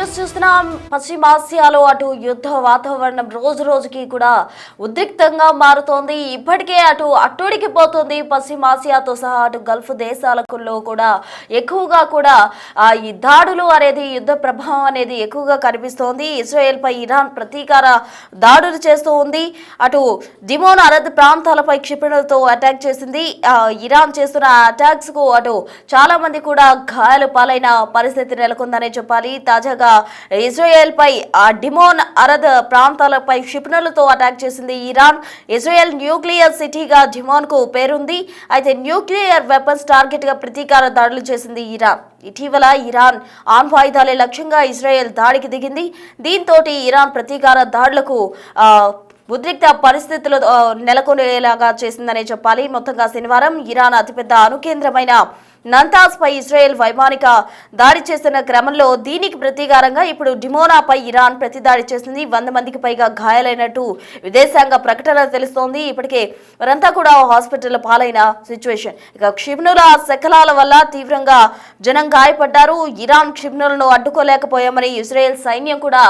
News చూస్తున్నాం. పశ్చిమాసియాలో అటు యుద్ధ వాతావరణం రోజు రోజుకి కూడా ఉద్రిక్తంగా మారుతోంది. ఇప్పటికే అట్టుడికి పోతుంది. పశ్చిమాసియాతో సహా అటు గల్ఫ్ దేశాలలో కూడా ఎక్కువగా కూడా ఈ దాడులు అనేది యుద్ధ ప్రభావం అనేది ఎక్కువగా కనిపిస్తోంది. ఇజ్రాయెల్ పై ఇరాన్ ప్రతీకార దాడులు చేస్తూ ఉంది. అటు డిమోన్ అరద్ ప్రాంతాలపై క్షిపణులతో అటాక్ చేసింది. ఇరాన్ చేస్తున్న అటాక్స్ కు అటు చాలా మంది కూడా గాయాలు పాలైన పరిస్థితి నెలకొందనే చెప్పాలి. తాజాగా ఇజ్రాయెల్ పై డిమోన్ అరద్ ప్రాంతాలపై క్షిపణులతో అటాక్ చేసింది ఇరాన్. ఇజ్రాయెల్ న్యూక్లియర్ సిటీగా డిమోన్ కు పేరుంది. అయితే న్యూక్లియర్ వెపన్స్ టార్గెట్ గా ప్రతీకార దాడులు చేసింది ఇరాన్. ఇటీవల ఇరాన్ ఆయుధాలే లక్ష్యంగా ఇజ్రాయెల్ దాడికి దిగింది. దీంతో ఇరాన్ ప్రతీకార దాడులకు ఉద్రిక్త పరిస్థితులు నెలకొనేలాగా చేసిందనే చెప్పాలి. మొత్తంగా శనివారం ఇరాన్ అతిపెద్ద అణుకేంద్రమైన నంతాజ్ పై ఇజ్రాయెల్ వైమానిక దాడి చేస్తున్న క్రమంలో దీనికి ప్రతీకారంగా ఇప్పుడు డిమోనాపై ఇరాన్ ప్రతిదాడి చేసింది. 100 మందికి పైగా గాయాలైనట్టు విదేశాంగ ప్రకటన తెలుస్తోంది. ఇప్పటికే వారంతా కూడా హాస్పిటల్ పాలైన సిచ్యువేషన్. ఇక క్షిపణుల శకలాల వల్ల తీవ్రంగా జనం గాయపడ్డారు. ఇరాన్ క్షిపణులను అడ్డుకోలేకపోయామని ఇజ్రాయెల్ సైన్యం కూడా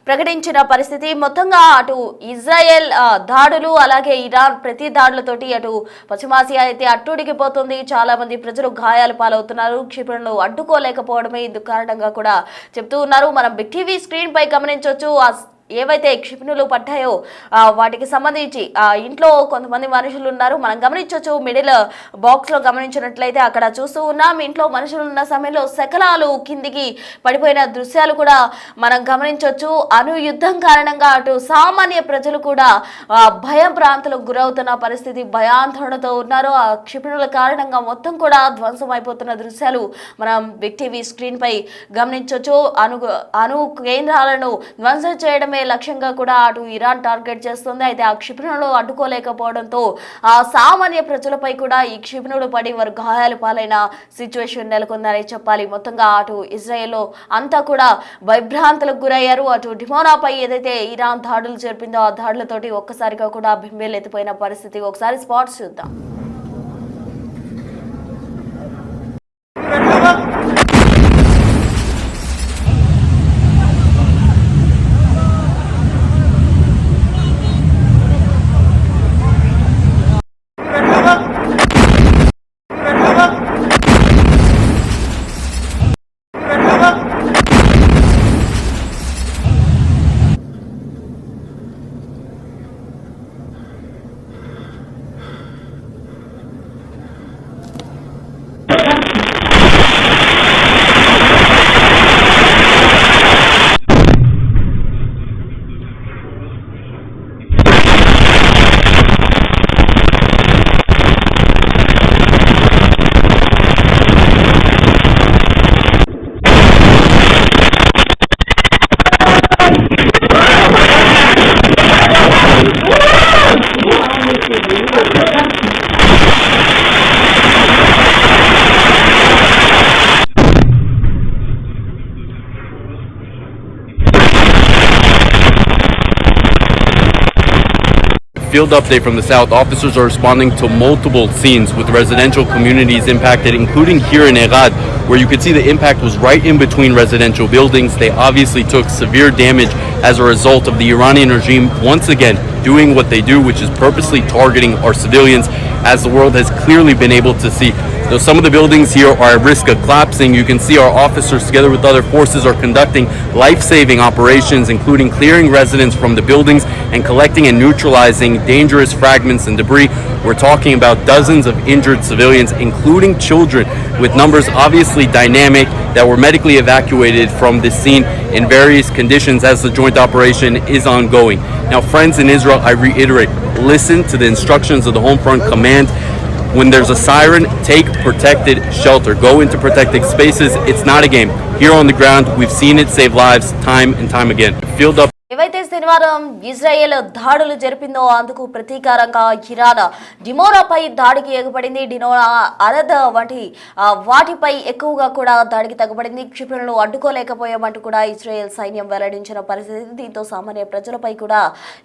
ప్రకటించిన పరిస్థితి. మొత్తంగా అటు ఇజ్రాయెల్ దాడులు అలాగే ఇరాన్ ప్రతి దాడులతోటి అటు పశ్చిమాసియా అయితే అట్టుడికిపోతుంది. చాలా మంది ప్రజలు గాయాలు పాలవుతున్నారు. క్షిపణులు అడ్డుకోలేకపోవడమే ఇందుకు కారణంగా కూడా చెప్తూ ఉన్నారు. మనం బిగ్ టీవీ స్క్రీన్ పై గమనించవచ్చు. ఏవైతే క్షిపణులు పడ్డాయో వాటికి సంబంధించి ఇంట్లో కొంతమంది మనుషులు ఉన్నారు. మనం గమనించవచ్చు. మిడిల్ బాక్స్ లో గమనించినట్లయితే అక్కడ చూస్తూ ఉన్నాం. ఇంట్లో మనుషులు ఉన్న సమయంలో శకలాలు కిందికి పడిపోయిన దృశ్యాలు కూడా మనం గమనించవచ్చు. యుద్ధం కారణంగా అటు సామాన్య ప్రజలు కూడా భయం ప్రాంతాలకు గురవుతున్న పరిస్థితి, భయాందోళనతో ఉన్నారు. ఆ క్షిపణుల కారణంగా మొత్తం కూడా ధ్వంసం అయిపోతున్న దృశ్యాలు మనం బిగ్ టీవీ స్క్రీన్ పై గమనించవచ్చు. అణు కేంద్రాలను ధ్వంసం చేయడమే లక్ష్యంగా కూడా అటు ఇరాన్ టార్గెట్ చేస్తుంది. అయితే ఆ క్షిపణులు అడ్డుకోలేకపోవడంతో ఆ సామాన్య ప్రజలపై కూడా ఈ క్షిపణులు పడి వారు గాయాలు పాలైన సిచ్యువేషన్ నెలకొందని చెప్పాలి. మొత్తంగా అటు ఇజ్రాయెల్లో అంతా కూడా భయభ్రాంతులకు గురయ్యారు. అటు డిమోనాపై ఏదైతే ఇరాన్ దాడులు జరిపిందో ఆ దాడులతోటి ఒక్కసారిగా కూడా బింబేలెత్తిపోయిన పరిస్థితి. ఒకసారి స్పాట్స్ చూద్దాం. Field update from the south. Officers are responding to multiple scenes with residential communities impacted, including here in Erad, where you could see the impact was right in between residential buildings. They obviously took severe damage as a result of the Iranian regime once again doing what they do, which is purposely targeting our civilians, as the world has clearly been able to see. Though some of the buildings here are at risk of collapsing, you can see our officers together with other forces are conducting life-saving operations, including clearing residents from the buildings and collecting and neutralizing dangerous fragments and debris. We're talking about dozens of injured civilians, including children, with numbers obviously dynamic that were medically evacuated from this scene in various conditions as the joint operation is ongoing. Now, friends in Israel, I reiterate, listen to the instructions of the Home Front Command. When there's a siren, take protected shelter. Go into protected spaces. It's not a game. Here on the ground, we've seen it save lives time and time again. Field up. ఏవైతే శనివారం Israel దాడులు జరిపిందో అందుకు ప్రతీకారంగా Iran డిమోనాపై దాడికి ఎగబడింది. Dimona అరద్ వంటి వాటిపై ఎక్కువగా కూడా దాడికి తగ్గబడింది. క్షిపణులను అడ్డుకోలేకపోయామంటూ కూడా ఇజ్రాయెల్ సైన్యం వెల్లడించిన పరిస్థితి. దీంతో సామాన్య ప్రజలపై కూడా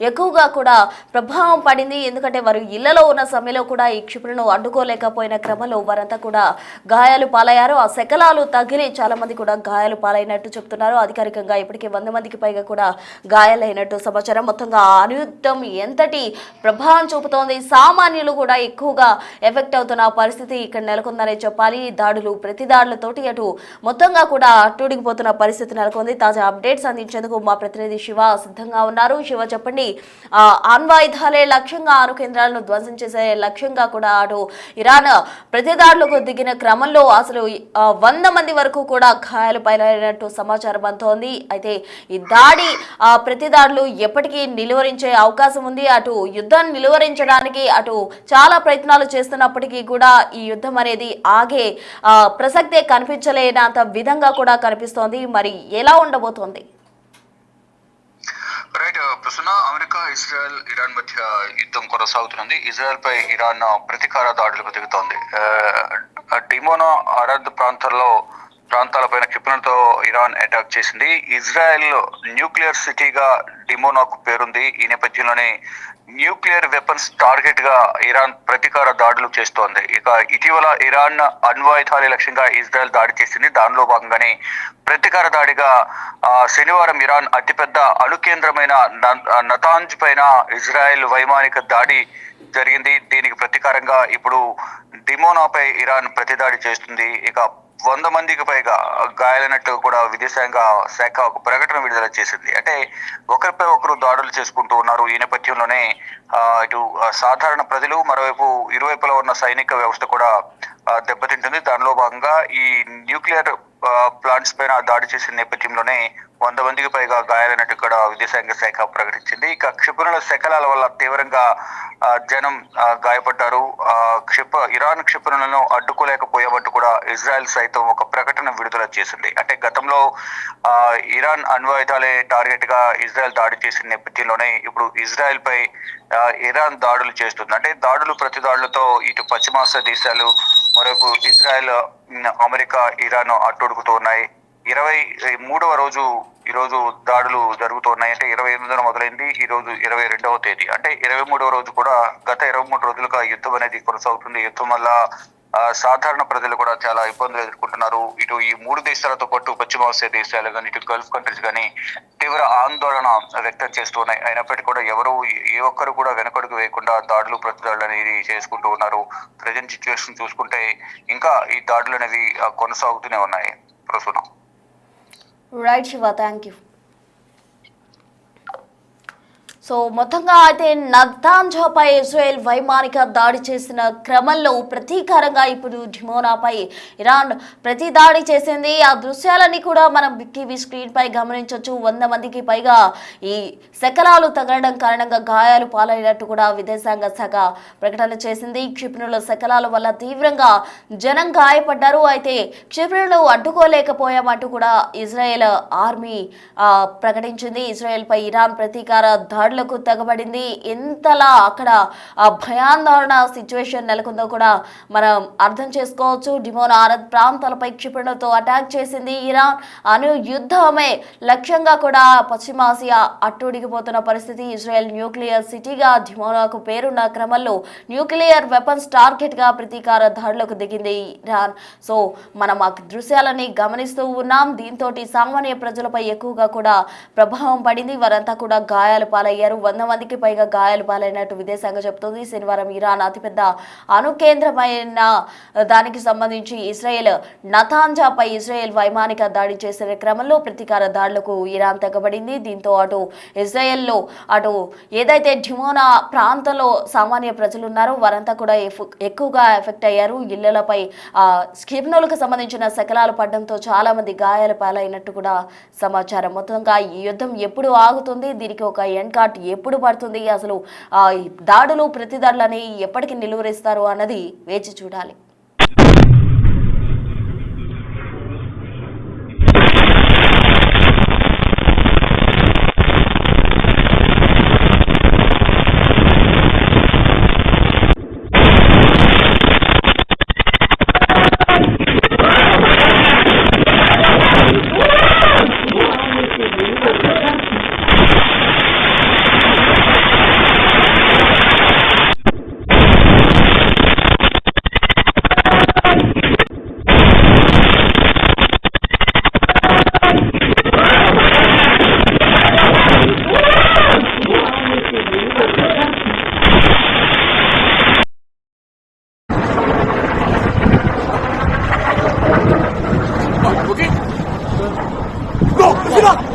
ఎక్కువగా కూడా ప్రభావం పడింది. ఎందుకంటే వారు ఇళ్లలో ఉన్న సమయంలో కూడా ఈ క్షిపణులను అడ్డుకోలేకపోయిన క్రమంలో వారంతా కూడా గాయాలు పాలయ్యారు. ఆ శకలాలు తగిలి చాలా మంది కూడా గాయాలు పాలైనట్టు చెప్తున్నారు. అధికారికంగా ఇప్పటికే 100 మందికి పైగా కూడా గాయాలైనట్టు సమాచారం. మొత్తంగా అనుయుద్ధం ఎంతటి ప్రభావం చూపుతోంది, సామాన్యులు కూడా ఎక్కువగా ఎఫెక్ట్ అవుతున్న పరిస్థితి ఇక్కడ నెలకొందనే చెప్పాలి. దాడులు ప్రతి దాడులతోటి అటు మొత్తంగా కూడా అట్టుడిగిపోతున్న పరిస్థితి నెలకొంది. తాజా అప్డేట్స్ అందించేందుకు మా ప్రతినిధి శివ సిద్ధంగా ఉన్నారు. శివ, చెప్పండి, ఆణ్వాయుధాలే లక్ష్యంగా అణు కేంద్రాలను ధ్వంసం చేసే లక్ష్యంగా కూడా అటు ఇరాన్ ప్రతి దాడులకు దిగిన క్రమంలో అసలు 100 మంది వరకు కూడా గాయాలు పాలైనట్టు సమాచారం అందుతోంది. అయితే ఈ దాడి ప్రతి దాడులు ఎప్పటికీ నిలువరించే అవకాశం ఉంది. అటు యుద్ధాన్ని నిలువరించడానికి అటు చాలా ప్రయత్నాలు చేస్తున్నప్పటికీ కూడా ఈ యుద్ధం అనేది ఆగే ప్రసక్తే కనిపించలేనంత విధంగా కూడా కనిపిస్తోంది. మరి ఎలా ఉండబోతోంది? రైట్ ప్రస్తుతం అమెరికా, ఇజ్రాయెల్, ఇరాన్ మధ్య యుద్ధం కొనసాగుతున్నది. ఇజ్రాయెల్ పై ఇరాన్ ప్రతీకార దాడులకు దిగుతోంది. డిమోనా అరద్ ప్రాంతాలపైన క్షిపణులతో ఇరాన్ అటాక్ చేసింది. ఇజ్రాయెల్ న్యూక్లియర్ సిటీగా డిమోనాకు పేరుంది. ఈ నేపథ్యంలోనే న్యూక్లియర్ వెపన్స్ టార్గెట్ గా ఇరాన్ ప్రతీకార దాడులు చేస్తోంది. ఇక ఇటీవల ఇరాన్ అణ్వాయుధాల లక్ష్యంగా ఇజ్రాయెల్ దాడి చేసింది. దానిలో భాగంగానే ప్రతీకార దాడిగా శనివారం ఇరాన్ అతిపెద్ద అణు కేంద్రమైన నతాంజ్ పైన ఇజ్రాయెల్ వైమానిక దాడి జరిగింది. దీనికి ప్రతీకారంగా ఇప్పుడు డిమోనాపై ఇరాన్ ప్రతిదాడి చేస్తుంది. ఇక 100 మందికి పైగా గాయాలైనట్టు కూడా విదేశాంగ శాఖ ఒక ప్రకటన విడుదల చేసింది. అంటే ఒకరిపై ఒకరు దాడులు చేసుకుంటూ ఉన్నారు. ఈ నేపథ్యంలోనే ఇటు సాధారణ ప్రజలు, మరోవైపు ఇరువైపులా ఉన్న సైనిక వ్యవస్థ కూడా దెబ్బతింటుంది. దానిలో భాగంగా ఈ న్యూక్లియర్ ప్లాంట్స్ పైన దాడి చేసిన నేపథ్యంలోనే 100 మందికి పైగా గాయాలైనట్టు కూడా విదేశాంగ శాఖ ప్రకటించింది. ఇక క్షిపణుల శకలాల వల్ల తీవ్రంగా జనం గాయపడ్డారు. ఇరాన్ క్షిపణులను అడ్డుకోలేకపోయామంటూ కూడా ఇజ్రాయెల్ సైతం ఒక ప్రకటన విడుదల చేసింది. అంటే గతంలో ఇరాన్ అణ్వాయుధాలే టార్గెట్ గా ఇజ్రాయెల్ దాడి చేసిన నేపథ్యంలోనే ఇప్పుడు ఇజ్రాయెల్ పై ఇరాన్ దాడులు చేస్తుంది. అంటే దాడులు ప్రతి దాడులతో ఇటు పశ్చిమాసియా దేశాలు, మరోవైపు ఇజ్రాయెల్, అమెరికా, ఇరాన్ అట్టుడుకుతూ ఉన్నాయి. 23వ రోజు ఈరోజు దాడులు జరుగుతున్నాయి. అంటే 28న మొదలైంది, ఈ రోజు 22వ తేదీ. అంటే 23వ రోజు కూడా గత 23 రోజులుగా యుద్ధం అనేది కొనసాగుతుంది. యుద్ధం వల్ల సాధారణ ప్రజలు కూడా చాలా ఇబ్బందులు ఎదుర్కొంటున్నారు. ఇటు ఈ 3 దేశాలతో పాటు పశ్చిమాసియా దేశాలు కానీ, ఇటు గల్ఫ్ కంట్రీస్ కానీ తీవ్ర ఆందోళన వ్యక్తం చేస్తున్నాయి. అయినప్పటికీ కూడా ఎవరు ఏ ఒక్కరు కూడా వెనకడుగు వేయకుండా దాడులు ప్రతిదాడులు అనేది చేసుకుంటూ ఉన్నారు. ప్రజెంట్ సిచ్యువేషన్ చూసుకుంటే ఇంకా ఈ దాడులు అనేవి కొనసాగుతూనే ఉన్నాయి ప్రస్తుతం. Right Shiva, thank you. So మొత్తంగా అయితే నతాంజాపై ఇజ్రాయెల్ వైమానిక దాడి చేసిన క్రమంలో ప్రతీకారంగా ఇప్పుడు డిమోనాపై ఇరాన్ ప్రతి దాడి చేసింది. ఆ దృశ్యాలన్నీ కూడా మనం టీవీ స్క్రీన్ పై గమనించవచ్చు. 100 మందికి పైగా ఈ శకలాలు తగలడం కారణంగా గాయాలు పాలైనట్టు కూడా విదేశాంగ శాఖ ప్రకటన చేసింది. క్షిపణుల శకలాల వల్ల తీవ్రంగా జనం గాయపడ్డారు. అయితే క్షిపణులు అడ్డుకోలేకపోయామంటూ కూడా ఇజ్రాయెల్ ఆర్మీ ప్రకటించింది. ఇజ్రాయెల్ పై ఇరాన్ ప్రతీకార దాడులు తెగబడింది. ఎంతలా అక్కడ భయాందోళన సిచ్యువేషన్ నెలకొందో కూడా మనం అర్థం చేసుకోవచ్చు. డిమోనా అరద్ ప్రాంతాలపై క్షిపణులతో అటాక్ చేసింది ఇరాన్. అణు యుద్ధమే లక్ష్యంగా కూడా పశ్చిమాసియా అట్టుడిగిపోతున్న పరిస్థితి. ఇజ్రాయెల్ న్యూక్లియర్ సిటీగా డిమోనాకు పేరున్న క్రమంలో న్యూక్లియర్ వెపన్స్ టార్గెట్ గా ప్రతీకార దాడులకు దిగింది ఇరాన్. సో మనం ఆ దృశ్యాలని గమనిస్తూ ఉన్నాం. దీంతో సామాన్య ప్రజలపై ఎక్కువగా కూడా ప్రభావం పడింది. వారంతా కూడా గాయాలు పాలయ్యారు. 100 మందికి పైగా గాయాలు పాలైనట్టు విదేశాంగం చెబుతోంది. శనివారం ఇరాన్ అతిపెద్ద అణు కేంద్రమైన దానికి సంబంధించి ఇజ్రాయెల్ నతాంజాపై ఇజ్రాయెల్ వైమానిక దాడి చేసిన క్రమంలో ప్రతీకార దాడులకు ఇరాన్ తెగబడింది. దీంతో అటు ఇజ్రాయెల్లో అటు ఏదైతే డిమోనా ప్రాంతంలో సామాన్య ప్రజలు ఉన్నారో వారంతా కూడా ఎక్కువగా ఎఫెక్ట్ అయ్యారు. ఇళ్లపై క్షిపణులకు సంబంధించిన శకలాలు పడడంతో చాలా మంది గాయాలు పాలైనట్టు కూడా సమాచారం. మొత్తంగా ఈ యుద్ధం ఎప్పుడు ఆగుతుంది, దీనికి ఒక ఎండ్ కార్డ్ ఎప్పుడు పడుతుంది, అసలు దాడులు ప్రతి దాడులని ఎప్పటికీ నిలువరిస్తారు అన్నది వేచి చూడాలి. Go! Get up!